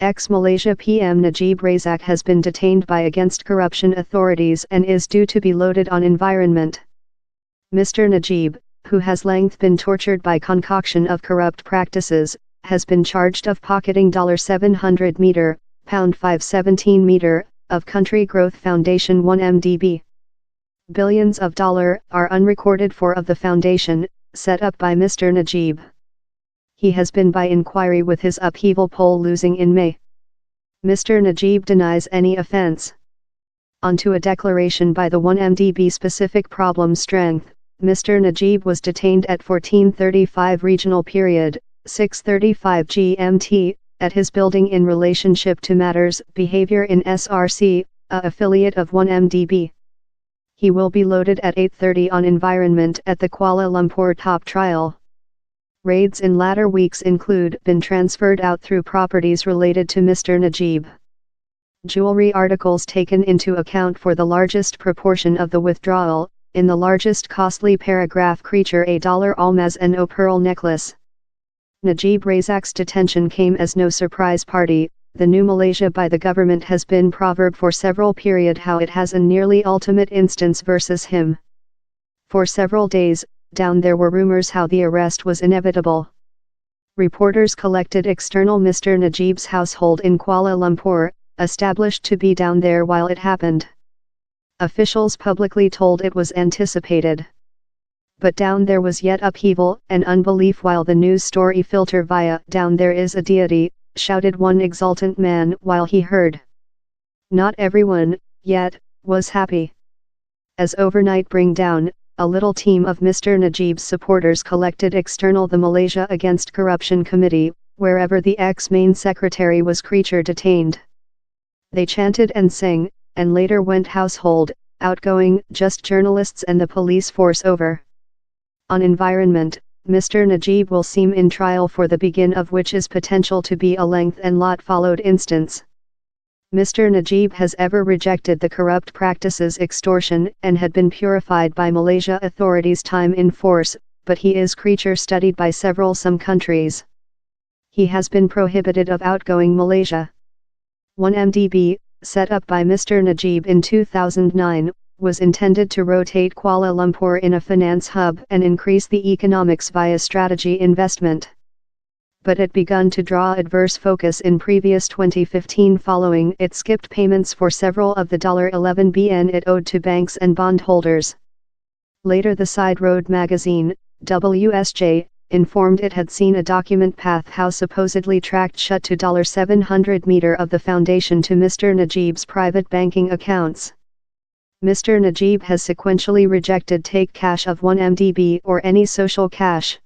Ex-Malaysia PM Najib Razak has been detained by against corruption authorities and is due to be loaded on environment. Mr. Najib, who has length been tortured by concoction of corrupt practices, has been charged of pocketing $700 meter, £517 meter, of Country Growth Foundation 1MDB. Billions of dollars are unrecorded for of the foundation, set up by Mr. Najib. He has been by inquiry with his upheaval poll losing in May. Mr. Najib denies any offense. Onto a declaration by the 1MDB specific problem strength. Mr. Najib was detained at 14:35 regional period, 6:35 GMT, at his building in relationship to matters behavior in SRC, a affiliate of 1MDB. He will be loaded at 8:30 on environment at the Kuala Lumpur top trial. Raids in latter weeks include been transferred out through properties related to Mr. Najib. Jewelry articles taken into account for the largest proportion of the withdrawal, in the largest costly paragraph creature a dollar almaz and a pearl necklace. Najib Razak's detention came as no surprise party. The new Malaysia by the government has been proverb for several period how it has a nearly ultimate instance versus him. For several days, down there were rumors how the arrest was inevitable. Reporters collected external Mr. Najib's household in Kuala Lumpur, established to be down there while it happened. Officials publicly told it was anticipated. But down there was yet upheaval and unbelief while the news story filter via "down there is a deity," shouted one exultant man while he heard. Not everyone, yet, was happy. As overnight bring down, a little team of Mr. Najib's supporters collected external the Malaysia Against Corruption Committee, wherever the ex-main secretary was creature detained. They chanted and sang, and later went household, outgoing, just journalists and the police force over. On environment, Mr. Najib will seem in trial for the begin of which is potential to be a length and lot followed instance. Mr. Najib has ever rejected the corrupt practices extortion and had been purified by Malaysia authorities time in force, but he is creature studied by some countries. He has been prohibited of outgoing Malaysia. 1MDB, set up by Mr. Najib in 2009, was intended to rotate Kuala Lumpur in a finance hub and increase the economics via strategy investment. But it begun to draw adverse focus in previous 2015 following it skipped payments for several of the $11 billion it owed to banks and bondholders. Later the Side Road magazine, WSJ, informed it had seen a document path how supposedly tracked shut to $700 meter of the foundation to Mr. Najib's private banking accounts. Mr. Najib has sequentially rejected take cash of 1MDB or any social cash.